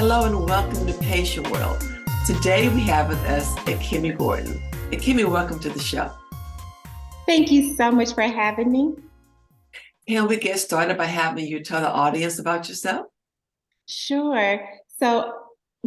Hello and welcome to Patient World. Today we have with us Akhimie Gordon. Akhimie, welcome to the show. Thank you so much for having me. Can we get started by having you tell the audience about yourself? Sure. So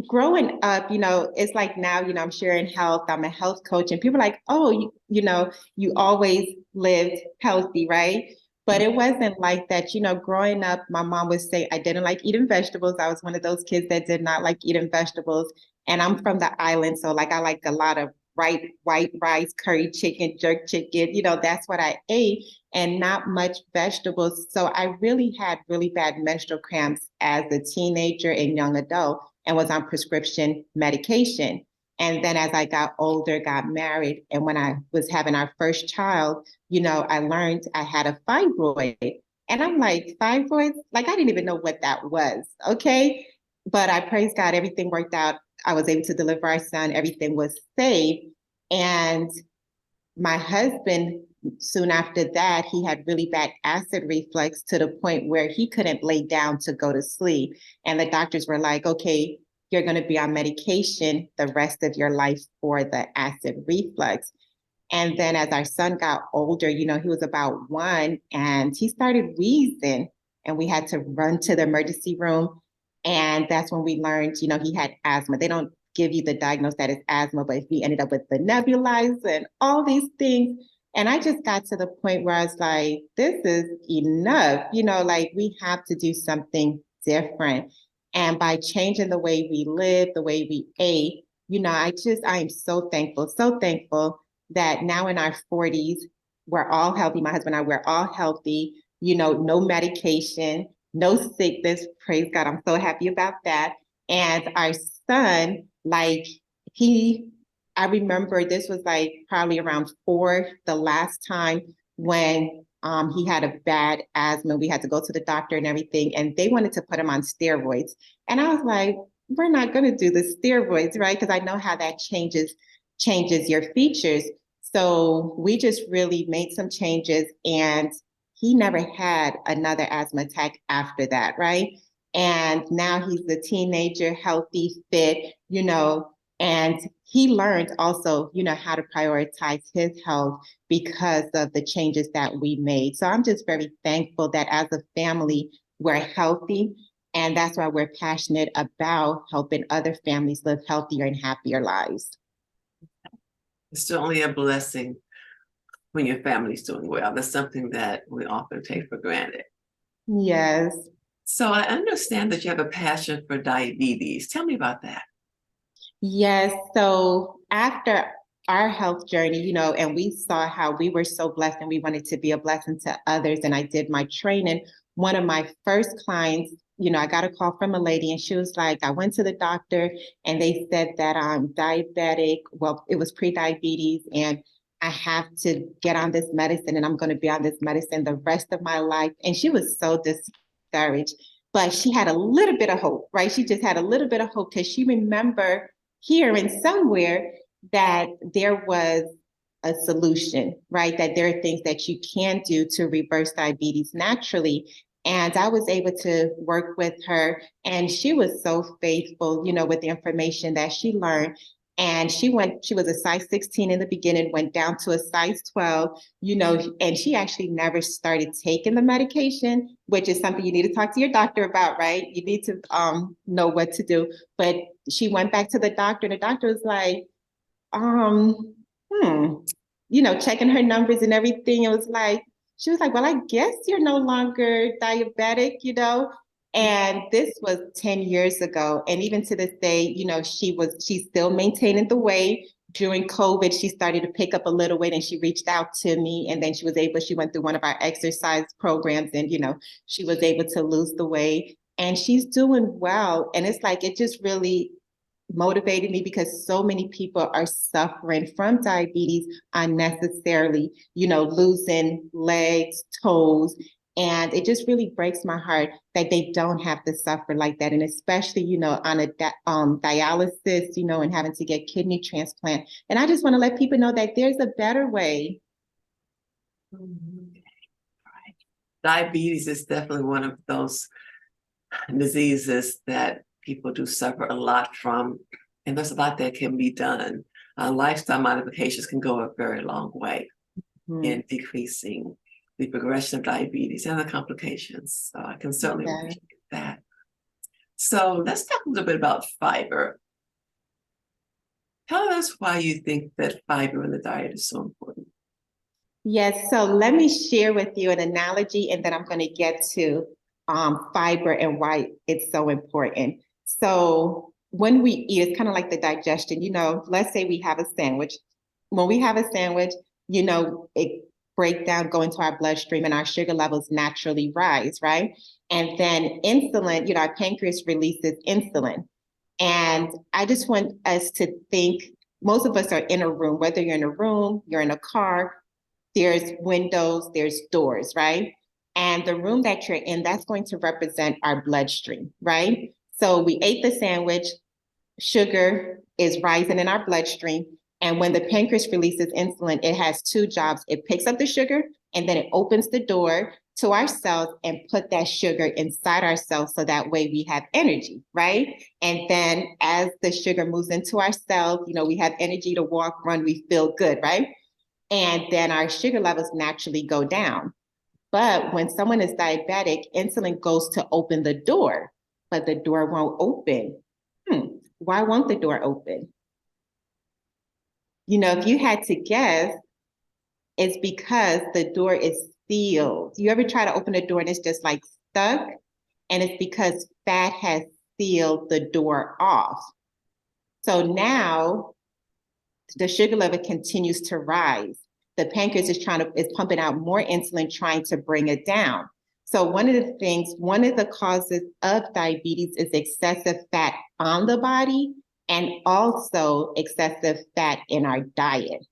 growing up, it's like now, I'm sharing health. I'm a health coach, and people are like, oh, you always lived healthy, right? But it wasn't like that. Growing up, my mom would say I didn't like eating vegetables. I was one of those kids that did not like eating vegetables. And I'm from the island, so like I like a lot of white rice, curry chicken, jerk chicken. That's what I ate and not much vegetables. So I really had really bad menstrual cramps as a teenager and young adult and was on prescription medication. And then as I got older, got married, and when I was having our first child, I learned I had a fibroid. And I'm like, fibroids? Like, I didn't even know what that was. Okay. But I praise God, everything worked out. I was able to deliver our son, everything was safe. And my husband, soon after that, he had really bad acid reflux to the point where he couldn't lay down to go to sleep. And the doctors were like, okay, you're going to be on medication the rest of your life for the acid reflux. And then as our son got older, he was about one and he started wheezing and we had to run to the emergency room. And that's when we learned, he had asthma. They don't give you the diagnosis that it's asthma, but he ended up with the nebulizer and all these things. And I just got to the point where I was like, this is enough, like we have to do something different. And by changing the way we live, the way we ate, I am so thankful that now in our 40s, we're all healthy. My husband and I, we're all healthy, no medication, no sickness. Praise God. I'm so happy about that. And our son, like he, I remember this was like probably around 4, the last time when he had a bad asthma. We had to go to the doctor and everything, and they wanted to put him on steroids. And I was like, we're not going to do the steroids, right? Because I know how that changes your features. So we just really made some changes, and he never had another asthma attack after that, right? And now he's a teenager, healthy, fit, and he learned also, how to prioritize his health because of the changes that we made. So I'm just very thankful that as a family, we're healthy. And that's why we're passionate about helping other families live healthier and happier lives. It's certainly a blessing when your family's doing well. That's something that we often take for granted. Yes. So I understand that you have a passion for diabetes. Tell me about that. Yes. So after our health journey, and we saw how we were so blessed and we wanted to be a blessing to others. And I did my training. One of my first clients, I got a call from a lady and she was like, I went to the doctor and they said that I'm diabetic. Well, it was pre-diabetes and I have to get on this medicine and I'm going to be on this medicine the rest of my life. And she was so discouraged, but she had a little bit of hope, right? She just had a little bit of hope because she remembered hearing somewhere that there was a solution, right? That there are things that you can do to reverse diabetes naturally. And I was able to work with her, and she was so faithful, with the information that she learned. And she was a size 16 in the beginning, went down to a size 12, and she actually never started taking the medication, which is something you need to talk to your doctor about, right? You need to know what to do. But she went back to the doctor, and the doctor was like, um, hmm, checking her numbers and everything. It was like, she was like, well, I guess you're no longer diabetic, And this was 10 years ago. And even to this day, she's still maintaining the weight. During COVID, she started to pick up a little weight and she reached out to me. And then she went through one of our exercise programs and, she was able to lose the weight and she's doing well. And it's like, it just really motivated me because so many people are suffering from diabetes unnecessarily, losing legs, toes. And it just really breaks my heart that they don't have to suffer like that. And especially, on a dialysis, and having to get kidney transplant. And I just want to let people know that there's a better way. Mhm. Right. Diabetes is definitely one of those diseases that people do suffer a lot from, and there's a lot that can be done. Lifestyle modifications can go a very long way in decreasing the progression of diabetes and the complications. So I can certainly Yeah. appreciate that. So let's talk a little bit about fiber. Tell us why you think that fiber in the diet is so important. Yes, so let me share with you an analogy, and then I'm going to get to fiber and why it's so important. So when we eat, it's kind of like the digestion. Let's say we have a sandwich. When we have a sandwich, it breaks down, go into our bloodstream, and our sugar levels naturally rise, right? And then insulin, our pancreas releases insulin. And I just want us to think, most of us are in a room, whether you're in a room, you're in a car, there's windows, there's doors, right? And the room that you're in, that's going to represent our bloodstream, right? So we ate the sandwich, sugar is rising in our bloodstream. And when the pancreas releases insulin, it has two jobs. It picks up the sugar and then it opens the door to our cells and put that sugar inside our cells so that way we have energy, right? And then as the sugar moves into our cells, we have energy to walk, run, we feel good, right? And then our sugar levels naturally go down. But when someone is diabetic, insulin goes to open the door, but the door won't open. Why won't the door open? If you had to guess, it's because the door is sealed. You ever try to open a door and it's just like stuck? And it's because fat has sealed the door off. So now the sugar level continues to rise. The pancreas is pumping out more insulin, trying to bring it down. So one of the causes of diabetes is excessive fat on the body and also excessive fat in our diet.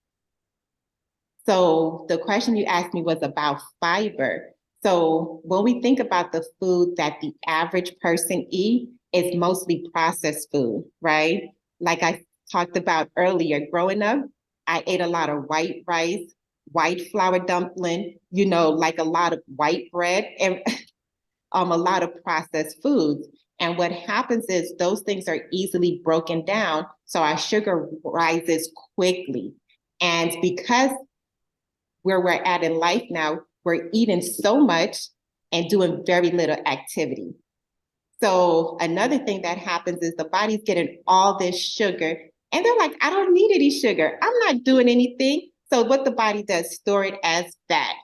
So the question you asked me was about fiber. So when we think about the food that the average person eats, it's mostly processed food, right? Like I talked about earlier, growing up, I ate a lot of white rice, white flour dumpling, like a lot of white bread and a lot of processed foods. And what happens is those things are easily broken down, so our sugar rises quickly. And because where we're at in life now, we're eating so much and doing very little activity. So another thing that happens is the body's getting all this sugar and they're like, I don't need any sugar. I'm not doing anything. So what the body does, store it as fat.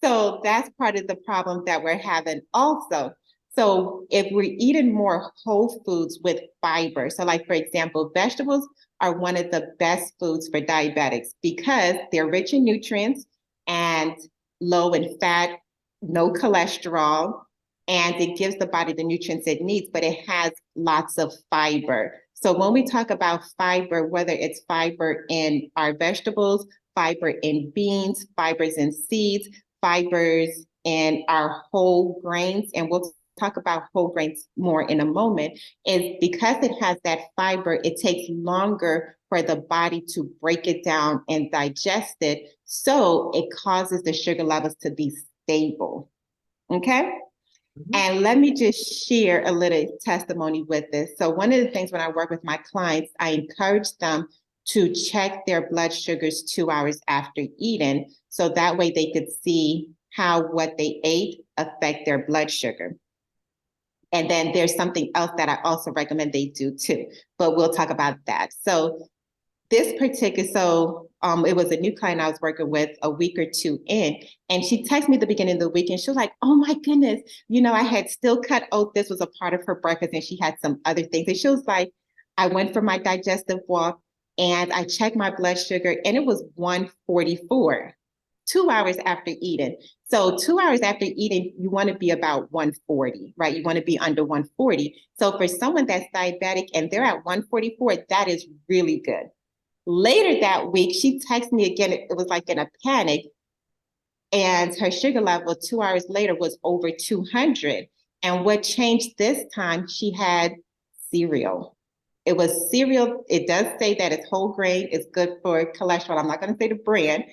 So that's part of the problem that we're having also. So if we're eating more whole foods with fiber, so like, for example, vegetables are one of the best foods for diabetics because they're rich in nutrients and low in fat, no cholesterol, and it gives the body the nutrients it needs, but it has lots of fiber. So when we talk about fiber, whether it's fiber in our vegetables, fiber in beans, fibers in seeds, fibers in our whole grains, and we'll talk about whole grains more in a moment, is because it has that fiber, it takes longer for the body to break it down and digest it. So it causes the sugar levels to be stable. Okay? And let me just share a little testimony with this. So one of the things when I work with my clients, I encourage them to check their blood sugars 2 hours after eating. So that way they could see how what they ate affect their blood sugar. And then there's something else that I also recommend they do too, but we'll talk about that. So it was a new client I was working with a week or two in, and she texted me at the beginning of the week and she was like, oh my goodness, I had still cut oat. This was a part of her breakfast and she had some other things. And she was like, I went for my digestive walk and I checked my blood sugar and it was 144, 2 hours after eating. So 2 hours after eating, you want to be about 140, right? You want to be under 140. So for someone that's diabetic and they're at 144, that is really good. Later that week, she texted me again. It was like in a panic. And her sugar level 2 hours later was over 200. And what changed this time, she had cereal. It was cereal. It does say that it's whole grain. It's good for cholesterol. I'm not going to say the brand,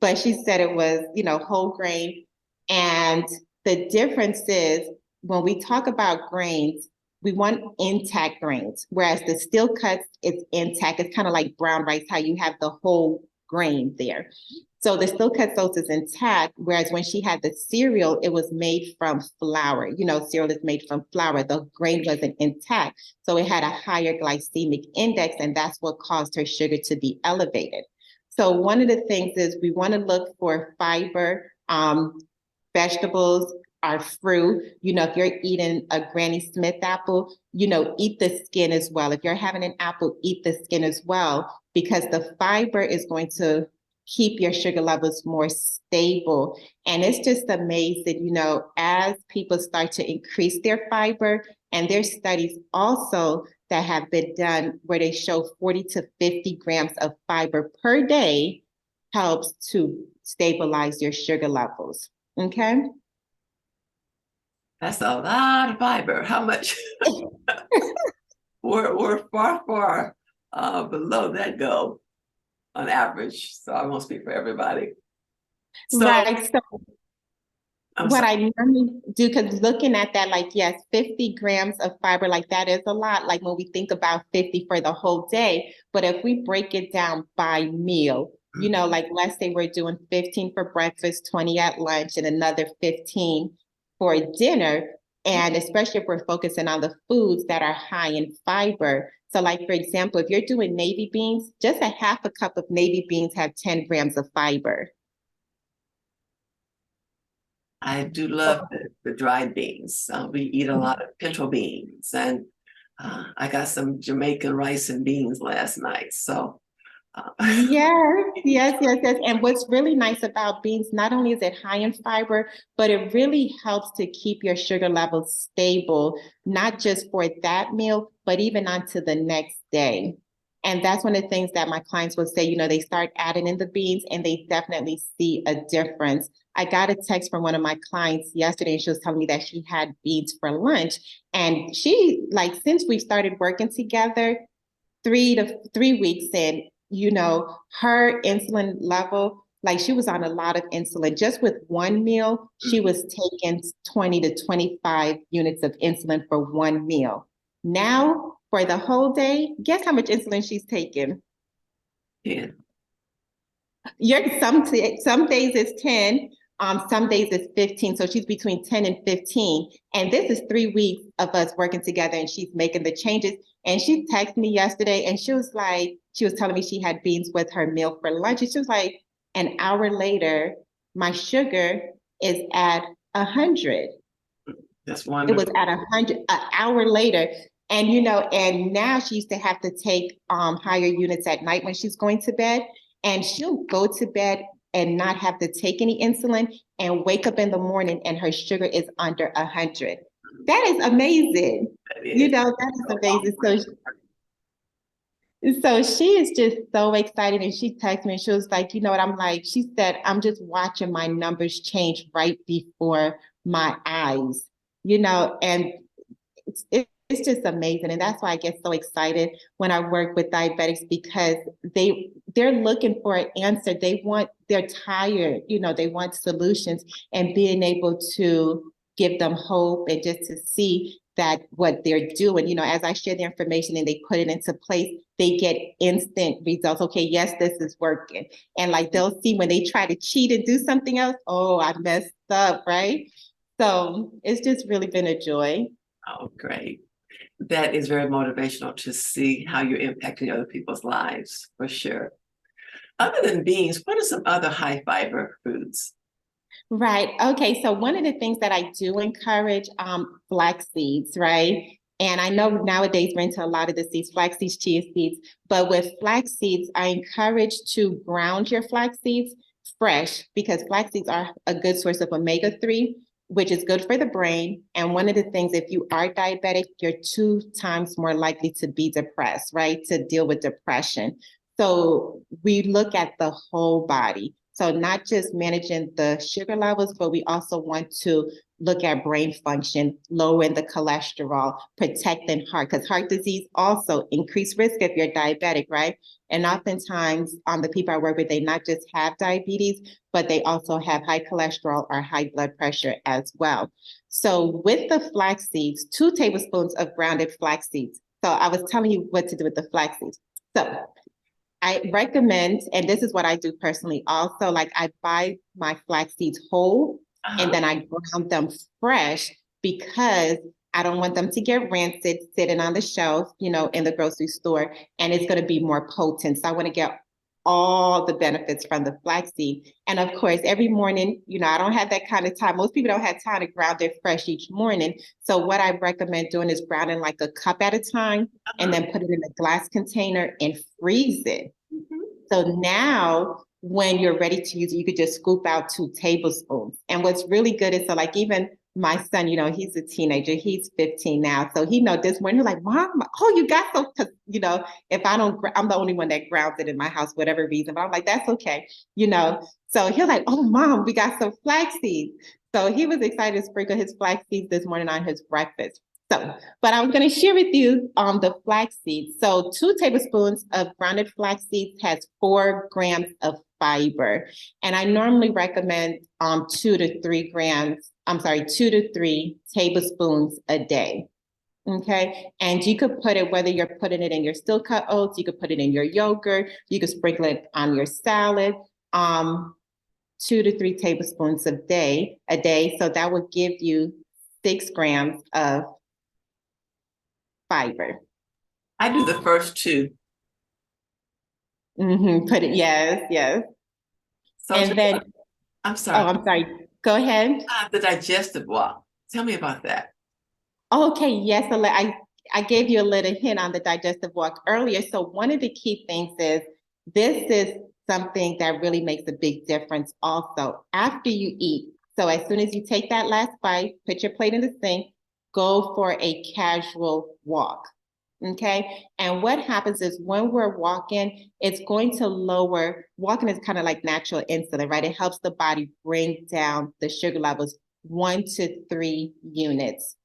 but she said it was, whole grain. And the difference is when we talk about grains, we want intact grains, whereas the steel cuts, it's intact. It's kind of like brown rice, how you have the whole grain there. So the still cut oats is intact, whereas when she had the cereal, it was made from flour. You know, cereal is made from flour. The grain wasn't intact. So it had a higher glycemic index, and that's what caused her sugar to be elevated. So one of the things is we want to look for fiber, vegetables, our fruit. You know, if you're eating a Granny Smith apple, you know, eat the skin as well. If you're having an apple, eat the skin as well, because the fiber is going to keep your sugar levels more stable. And it's just amazing, you know, as people start to increase their fiber, and there's studies also that have been done where they show 40 to 50 grams of fiber per day helps to stabilize your sugar levels. Okay. That's a lot of fiber. How much? we're far below that goal on average. So I won't speak for everybody. So Right. So I'm what sorry. I normally do, because looking at that, like, yes, 50 grams of fiber, like that is a lot. Like when we think about 50 for the whole day, but if we break it down by meal, you know, like let's say we're doing 15 for breakfast, 20 at lunch, and another 15 for dinner. And especially if we're focusing on the foods that are high in fiber. So like, for example, if you're doing navy beans, just a half a cup of navy beans have 10 grams of fiber. I do love the dried beans. We eat a lot of pinto beans, and I got some Jamaican rice and beans last night. So Yes. And what's really nice about beans, not only is it high in fiber, but it really helps to keep your sugar levels stable, not just for that meal, but even onto the next day. And that's one of the things that my clients will say, you know, they start adding in the beans and they definitely see a difference. I got a text from one of my clients yesterday, and she was telling me that she had beans for lunch. And she, like, since we started working together, 3 weeks in, you know, her insulin level, like she was on a lot of insulin. Just with one meal, she was taking 20 to 25 units of insulin for one meal. Now, for the whole day, guess how much insulin she's taking? yeah, Some days it's 10, some days it's 15. So she's between 10 and 15. And this is 3 weeks of us working together, and she's making the changes. And she texted me yesterday, and she was telling me she had beans with her meal for lunch. And she was like, an hour later, my sugar is at 100. that's It was wonderful. at 100 an hour later. And you know, and now she used to have to take higher units at night when she's going to bed. And she'll go to bed and not have to take any insulin and wake up in the morning and her sugar is under 100. That is amazing. That You is know, that is a long amazing. way. So she is just so excited, and she texted me and she was like, you know what, I'm like, she said, I'm just watching my numbers change right before my eyes, you know, and it's just amazing. And that's why I get so excited when I work with diabetics, because they're looking for an answer. They're tired, you know, they want solutions, and being able to give them hope and just to see that what they're doing, you know, as I share the information and they put it into place, they get instant results. Okay, yes, this is working. And like they'll see when they try to cheat and do something else, oh, I messed up, right? So it's just really been a joy. Oh, great. That is very motivational to see how you're impacting other people's lives, for sure. Other than beans, what are some other high fiber foods? Right. Okay. So one of the things that I do encourage, flax seeds, right? And I know nowadays we're into a lot of the seeds, flax seeds, chia seeds, but with flax seeds, I encourage to ground your flax seeds fresh, because flax seeds are a good source of omega-3, which is good for the brain. And one of the things, if you are diabetic, you're 2 times more likely to be depressed, right? To deal with depression. So we look at the whole body. So not just managing the sugar levels, but we also want to look at brain function, lowering the cholesterol, protecting heart, because heart disease also increased risk if you're diabetic, right? And oftentimes, the people I work with, they not just have diabetes, but they also have high cholesterol or high blood pressure as well. So with the flax seeds, 2 tablespoons of grounded flax seeds. So I was telling you what to do with the flax seeds. So I recommend, and this is what I do personally also, like I buy my flax seeds whole and then I ground them fresh because I don't want them to get rancid sitting on the shelf, in the grocery store, and it's going to be more potent. So I want to get all the benefits from the flaxseed. And of course, every morning, I don't have that kind of time. Most people don't have time to ground it fresh each morning. So what I recommend doing is grounding like a cup at a time and then put it in a glass container and freeze it. So now when you're ready to use it, you could just scoop out 2 tablespoons. And what's really good is, so like even my son, he's a teenager, he's 15 now. So he know this morning, he's like, Mom, oh, you got some, because, if I don't, I'm the only one that grounds it in my house, whatever reason, but I'm like, that's okay, So he's like, oh, Mom, we got some flax seeds. So he was excited to sprinkle his flax seeds this morning on his breakfast. So, but I'm going to share with you the flax seeds. So 2 tablespoons of grounded flax seeds has 4 grams of fiber. And I normally recommend 2 to 3 grams, 2 to 3 tablespoons a day. Okay. And you could put it, whether you're putting it in your steel cut oats, you could put it in your yogurt, you could sprinkle it on your salad. 2 to 3 tablespoons a day. So that would give you 6 grams of fiber. I do the first 2. Put it, yes. So And then, I'm sorry. I'm sorry. Go ahead. The digestive walk. Tell me about that. Okay, yes. So I gave you a little hint on the digestive walk earlier. So one of the key things is this is something that really makes a big difference also after you eat. So as soon as you take that last bite, put your plate in the sink, go for a casual walk. Okay. And what happens is when we're walking, it's going to walking is kind of like natural insulin, right? It helps the body bring down the sugar levels 1 to 3 units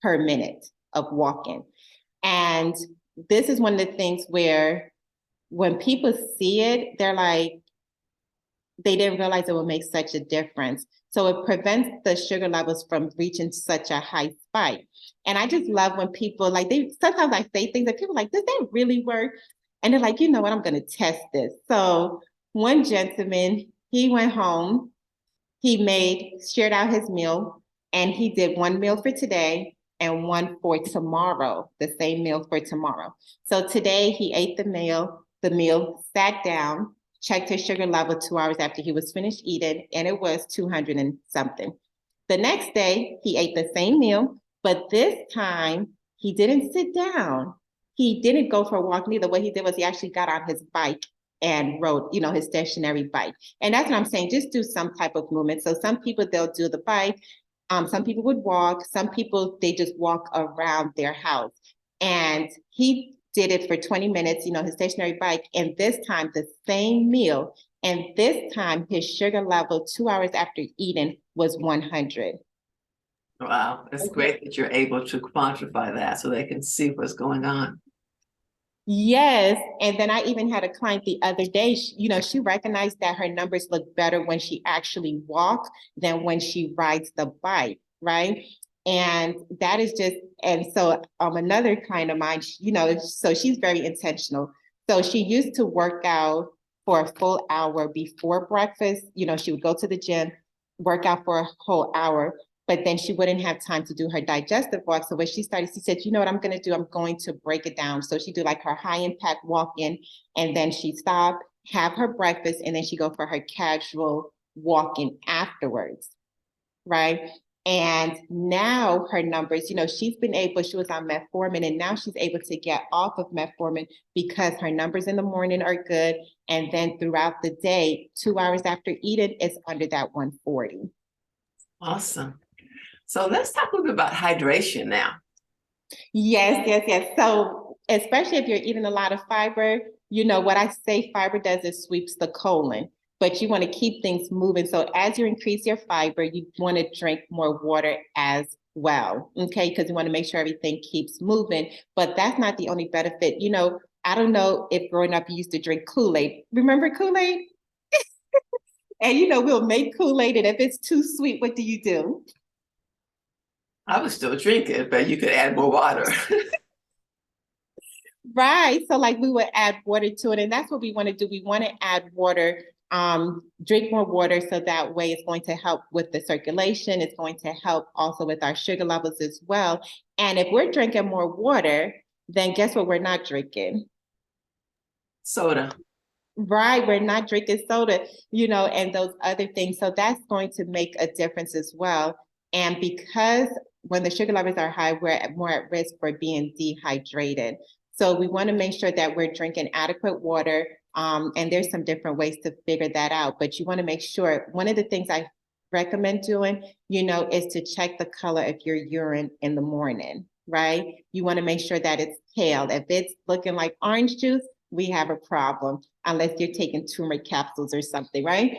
per minute of walking. And this is one of the things where when people see it, they're like, they didn't realize it would make such a difference. So it prevents the sugar levels from reaching such a high spike. And I just love when people sometimes I say things that people are like, does that really work? And they're like, you know what, I'm going to test this. So one gentleman, he went home, he shared out his meal, and he did 1 meal for today and 1 for tomorrow, the same meal for tomorrow. So today he ate the meal, sat down, checked his sugar level 2 hours after he was finished eating, and it was 200 and something. The next day, he ate the same meal, but this time he didn't sit down. He didn't go for a walk neither. What he did was he actually got on his bike and rode, his stationary bike. And that's what I'm saying, just do some type of movement. So some people, they'll do the bike. Some people would walk. Some people, they just walk around their house. And he did it for 20 minutes, his stationary bike, and this time the same meal. And this time his sugar level 2 hours after eating was 100. Wow, it's great that you're able to quantify that so they can see what's going on. Yes. And then I even had a client the other day, she recognized that her numbers look better when she actually walks than when she rides the bike, right? And that is just, and so another client of mine, so she's very intentional. So she used to work out for a full hour before breakfast. She would go to the gym, work out for a whole hour, but then she wouldn't have time to do her digestive walk. So what she started, she said, you know what I'm going to do? I'm going to break it down. So she do like her high impact walk in, and then she stop, have her breakfast, and then she go for her casual walk in afterwards, right? And now her numbers, she's been able, she was on metformin, and now she's able to get off of metformin because her numbers in the morning are good. And then throughout the day, 2 hours after eating, it's under that 140. Awesome. So let's talk a little bit about hydration now. Yes. So especially if you're eating a lot of fiber, what I say fiber does is sweeps the colon. but you want to keep things moving. So as you increase your fiber, you want to drink more water as well, okay? Because you want to make sure everything keeps moving. But that's not the only benefit. You know, I don't know if growing up you used to drink Kool-Aid. Remember Kool-Aid? And you know, we'll make Kool-Aid, and if it's too sweet, what do you do? I would still drink it, but you could add more water. Right. So like we would add water to it, and that's what we want to do. We want to add water, drink more water, so that way it's going to help with the circulation. It's going to help also with our sugar levels as well. And if we're drinking more water, then guess what we're not drinking? Soda. Right, we're not drinking soda, you know, and those other things. So that's going to make a difference as well. And because when the sugar levels are high, we're more at risk for being dehydrated. So we want to make sure that we're drinking adequate water. And there's some different ways to figure that out. But you want to make sure, one of the things I recommend doing, you know, is to check the color of your urine in the morning, right? You want to make sure that it's pale. If it's looking like orange juice, we have a problem, unless you're taking turmeric capsules or something, right?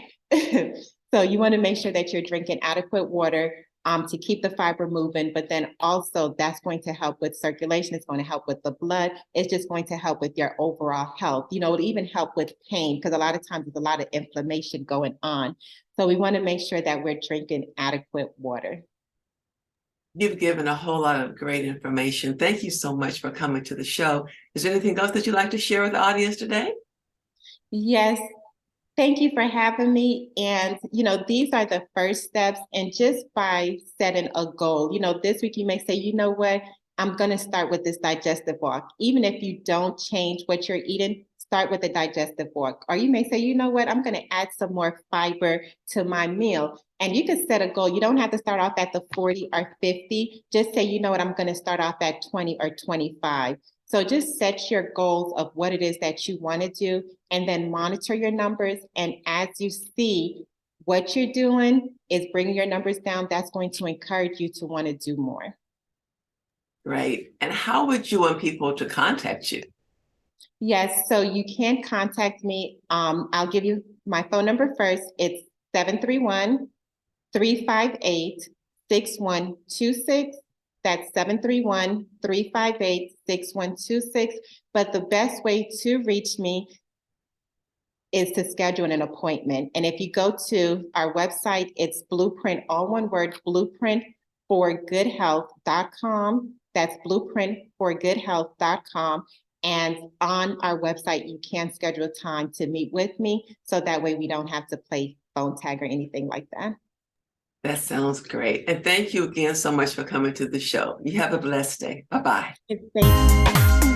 So you want to make sure that you're drinking adequate water to keep the fiber moving, but then also that's going to help with circulation. It's going to help with the blood. It's just going to help with your overall health. You know, it'll even help with pain, because a lot of times there's a lot of inflammation going on. So we want to make sure that we're drinking adequate water. You've given a whole lot of great information. Thank you so much for coming to the show. Is there anything else that you'd like to share with the audience today? Yes, thank you for having me. And, you know, these are the first steps. And just by setting a goal, you know, this week you may say, you know what, I'm going to start with this digestive walk. Even if you don't change what you're eating, start with the digestive walk. Or you may say, you know what, I'm going to add some more fiber to my meal. And you can set a goal. You don't have to start off at the 40 or 50. Just say, you know what, I'm going to start off at 20 or 25. So just set your goals of what it is that you want to do, and then monitor your numbers. And as you see what you're doing is bringing your numbers down, that's going to encourage you to want to do more. Great. And how would you want people to contact you? Yes, so you can contact me. I'll give you my phone number first. It's 731-358-6126. That's 731-358-6126. But the best way to reach me is to schedule an appointment. And if you go to our website, it's Blueprint, all one word, blueprintforgoodhealth.com. That's blueprintforgoodhealth.com. And on our website, you can schedule a time to meet with me. So that way we don't have to play phone tag or anything like that. That sounds great. And thank you again so much for coming to the show. You have a blessed day. Bye-bye. Thank you.